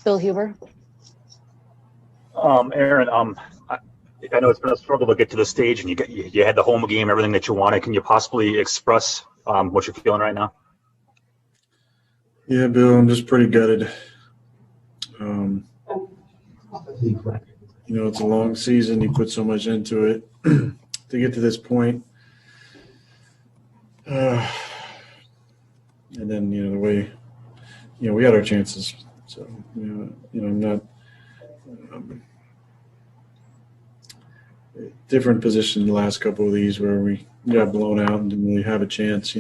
Bill Huber. Aaron, I know it's been a struggle to get to the stage, and you had the home game, everything that you wanted. Can you possibly express what you're feeling right now? Yeah, Bill, I'm just pretty gutted. It's a long season. You put so much into it to get to this point. And then, the way, we had our chances. So, I'm not different position the last couple of these where we got blown out and didn't really have a chance.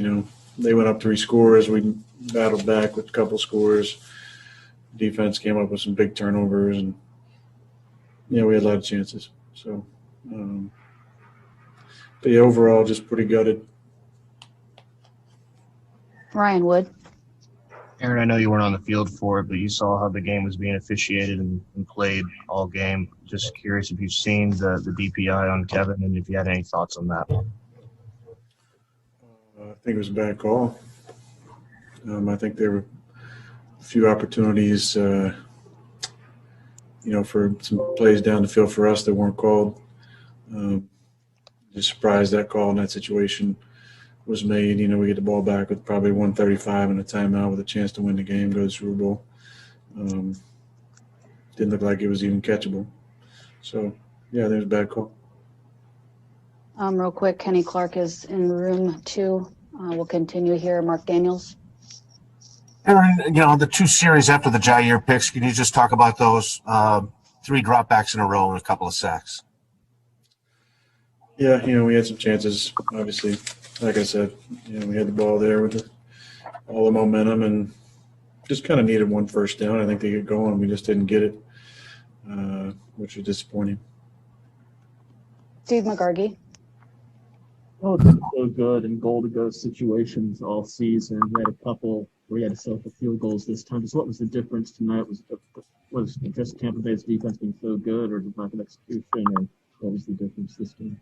They went up 3 scores. We battled back with a couple scores. Defense came up with some big turnovers, and we had a lot of chances. So, but yeah, overall, just pretty gutted. Ryan Wood. Aaron, I know you weren't on the field for it, but you saw how the game was being officiated and played all game. Just curious if you've seen the DPI on Kevin and if you had any thoughts on that. I think it was a bad call. I think there were a few opportunities, for some plays down the field for us that weren't called. Just surprised that call in that situation was made. We get the ball back with probably 1:35 and a timeout with a chance to win the game, go to the Super Bowl. Didn't look like it was even catchable. So, yeah, there's a bad call. Real quick, Kenny Clark is in room 2. We'll continue here. Mark Daniels. Aaron, the 2 series after the Jair picks, can you just talk about those 3 dropbacks in a row and a couple of sacks? Yeah, we had some chances, obviously. Like I said, we had the ball there with all the momentum and just kind of needed 1 first down. I think they get going. We just didn't get it, which was disappointing. Steve McGargy. Oh, it's been so good in goal-to-go situations all season. We had a couple where we had to settle for field goals this time. So what was the difference tonight? Was just Tampa Bay's defense being so good, or just lack of execution, or what was the difference this game?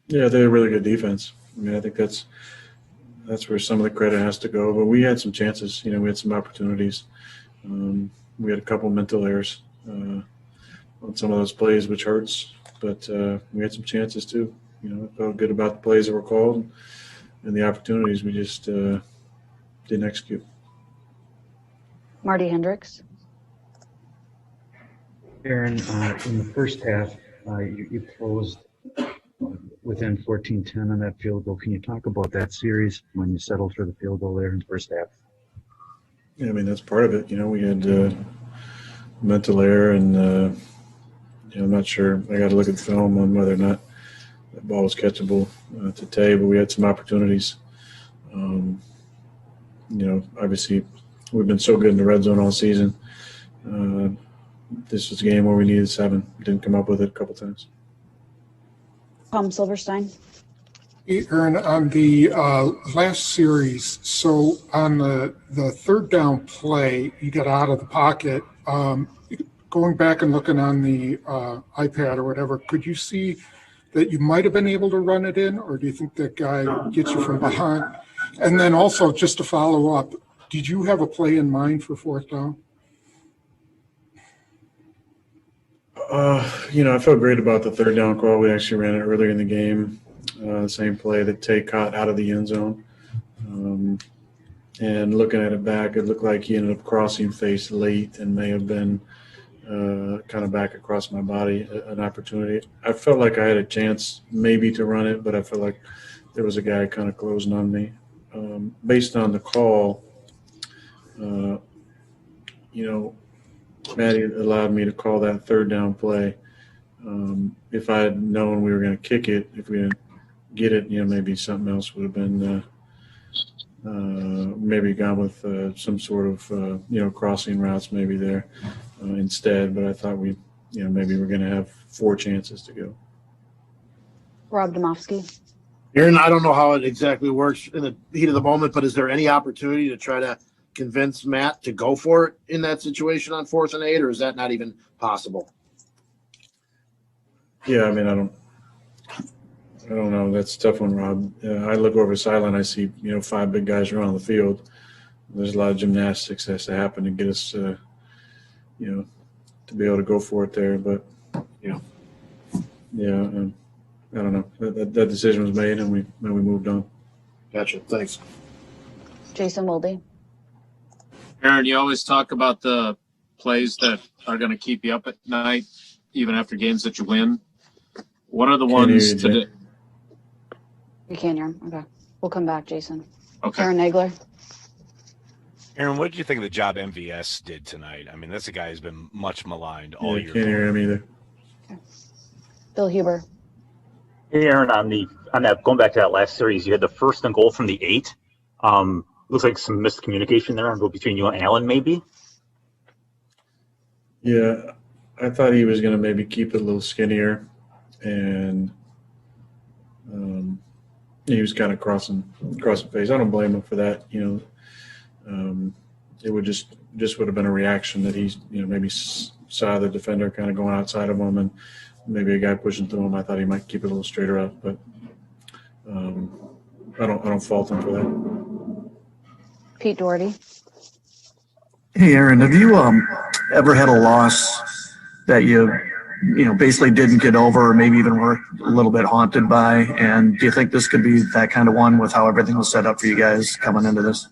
Yeah, they're a really good defense. I think that's where some of the credit has to go. But we had some chances. We had some opportunities. We had a couple mental errors on some of those plays, which hurts. But we had some chances too. I felt good about the plays that were called and the opportunities. We just didn't execute. Marty Hendricks. Aaron, in the first half, you closed within 14-10 on that field goal. Can you talk about that series when you settled for the field goal there in the first half? Yeah, that's part of it. We had mental error, and I'm not sure. I got to look at the film on whether or not that ball was catchable today, but we had some opportunities. Obviously, we've been so good in the red zone all season. This was a game where we needed 7. Didn't come up with it a couple times. Tom Silverstein. Aaron, on the last series, so on the 3rd down play, you got out of the pocket. Going back and looking on the iPad or whatever, could you see that you might have been able to run it in, or do you think that guy gets you from behind? And then also, just to follow up, did you have a play in mind for 4th down? I felt great about the 3rd down call. We actually ran it earlier in the game. The same play that Tay caught out of the end zone. And looking at it back, it looked like he ended up crossing face late and may have been kind of back across my body, an opportunity. I felt like I had a chance maybe to run it, but I felt like there was a guy kind of closing on me. Based on the call, Matty allowed me to call that 3rd down play. If I had known we were going to kick it, if we didn't get it, maybe something else would have been maybe gone with some sort of, crossing routes maybe there instead. But I thought maybe we're going to have 4 chances to go. Rob Domofsky. Aaron, I don't know how it exactly works in the heat of the moment, but is there any opportunity to try to convince Matt to go for it in that situation on 4th and 8, or is that not even possible? Yeah, I don't know. That's a tough one, Rob. I look over the sideline, I see, 5 big guys around the field. There's a lot of gymnastics that has to happen to get us to be able to go for it there. But yeah, I don't know. That decision was made, and we moved on. Gotcha. Thanks. Jason Wilde. Aaron, you always talk about the plays that are going to keep you up at night, even after games that you win. What are the ones today? You can't hear him. Okay. We'll come back, Jason. Okay. Aaron Nagler. Aaron, what did you think of the job MVS did tonight? I mean, that's a guy who's been much maligned all year. Can't hear him either. Okay. Bill Huber. Hey, Aaron, on that, going back to that last series, you had the 1st and goal from the 8. Looks like some miscommunication there between you and Allen, maybe. Yeah, I thought he was going to maybe keep it a little skinnier, and he was kind of crossing face. I don't blame him for that. It would just would have been a reaction that he's maybe saw the defender kind of going outside of him, and maybe a guy pushing through him. I thought he might keep it a little straighter up, but I don't fault him for that. Pete Doherty. Hey, Aaron, have you ever had a loss that you basically didn't get over, or maybe even were a little bit haunted by? And do you think this could be that kind of one with how everything was set up for you guys coming into this?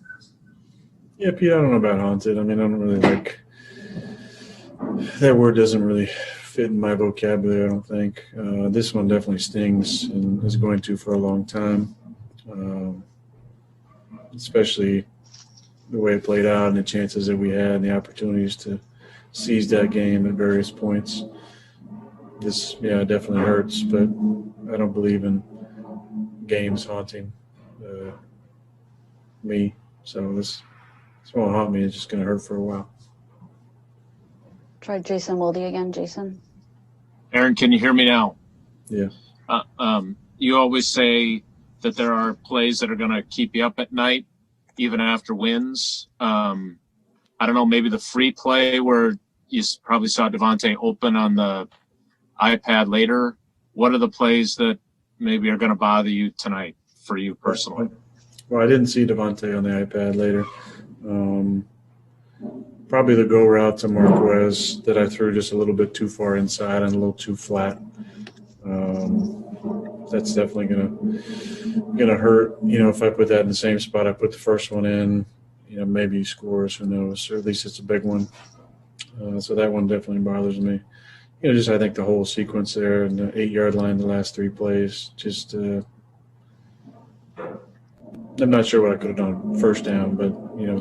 Yeah, Pete, I don't know about haunted. I mean, I don't really like that word. Doesn't really fit in my vocabulary, I don't think. This one definitely stings and is going to for a long time, especially the way it played out and the chances that we had and the opportunities to seize that game at various points. This, definitely hurts, but I don't believe in games haunting me. So this won't haunt me. It's just going to hurt for a while. Try Jason Wilde again, Jason. Aaron, can you hear me now? Yeah. You always say that there are plays that are going to keep you up at night, even after wins. I don't know, maybe the free play where you probably saw Devontae open on the iPad later. What are the plays that maybe are going to bother you tonight for you personally? Well, I didn't see Devontae on the iPad later. Probably the go route to Marquez that I threw just a little bit too far inside and a little too flat. That's definitely gonna hurt. If I put that in the same spot I put the first one in, maybe he scores. Who knows? Or at least it's a big one. So that one definitely bothers me. I think the whole sequence there and the 8-yard line, the last 3 plays, just I'm not sure what I could have done first down, but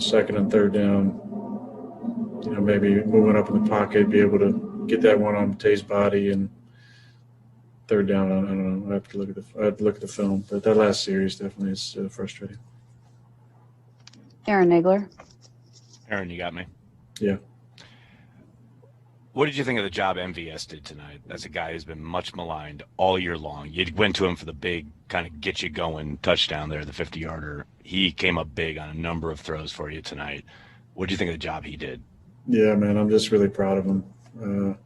second and third down, maybe moving up in the pocket, be able to get that one on Tate's body, and third down, I don't know. I have to look at the film, but that last series definitely is frustrating. Aaron Nagler. Aaron, you got me? Yeah. What did you think of the job MVS did tonight? That's a guy who's been much maligned all year long. You went to him for the big kind of get you going touchdown there, the 50-yarder. He came up big on a number of throws for you tonight. What did you think of the job he did? Yeah, man, I'm just really proud of him.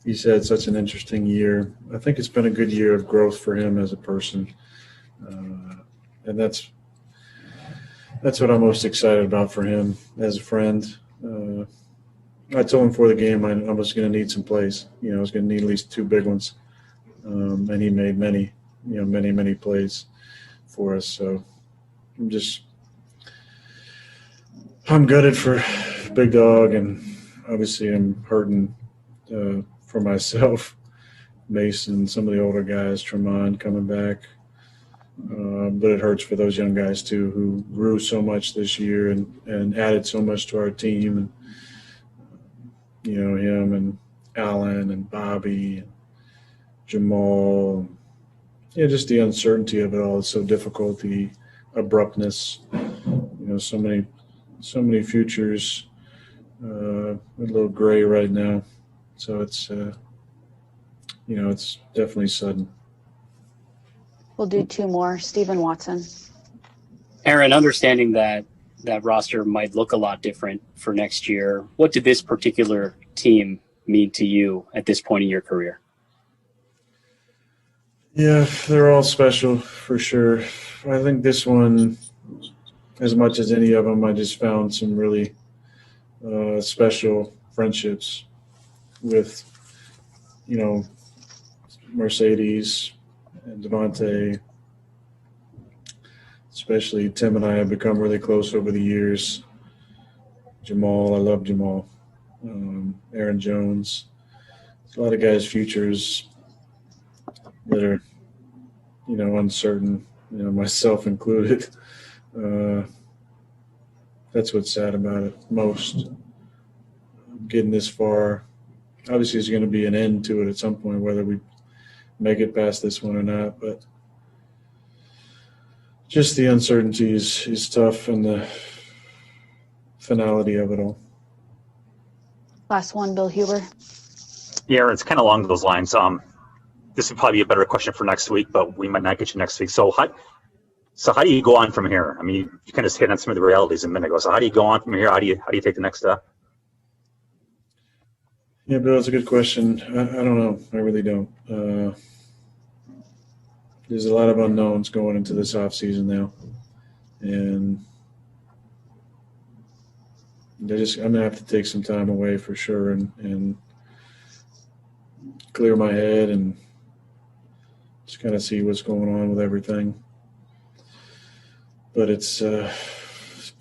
He's had such an interesting year. I think it's been a good year of growth for him as a person. And that's what I'm most excited about for him as a friend. I told him before the game I was going to need some plays. I was going to need at least 2 big ones. And he made many plays for us. So I'm gutted for Big Dog, and obviously I'm hurting for myself, Mason, some of the older guys, Tremont coming back. But it hurts for those young guys too, who grew so much this year and added so much to our team. And him and Alan and Bobby and Jamal. Just the uncertainty of it all is so difficult. The abruptness, so many futures, a little gray right now. So it's, it's definitely sudden. We'll do 2 more. Stephen Watson. Aaron, understanding that roster might look a lot different for next year, what did this particular team mean to you at this point in your career? Yeah, they're all special for sure. I think this one, as much as any of them, I just found some really special friendships with, Mercedes and Devontae. Especially Tim and I have become really close over the years. Jamal, I love Jamal. Aaron Jones. There's a lot of guys' futures that are, uncertain, myself included. That's what's sad about it most. Getting this far, obviously there's going to be an end to it at some point, whether we make it past this one or not, but just the uncertainty is tough, and the finality of it all. Last one, Bill Huber. Yeah, it's kind of along those lines. This would probably be a better question for next week, but we might not get you next week. So how do you go on from here? I mean, you kind of hit on some of the realities a minute ago. So how do you go on from here? How do you take the next step? Yeah, Bill, it's a good question. I don't know. I really don't. There's a lot of unknowns going into this offseason now. And I'm going to have to take some time away for sure and clear my head and just kind of see what's going on with everything. But it's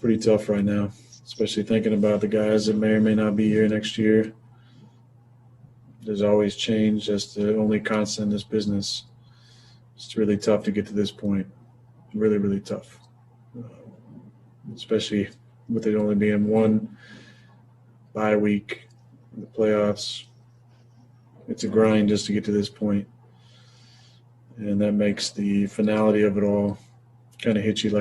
pretty tough right now, especially thinking about the guys that may or may not be here next year. There's always change. That's the only constant in this business. It's really tough to get to this point. Really, really tough. Especially with it only being one bye week in the playoffs. It's a grind just to get to this point. And that makes the finality of it all kind of hit you like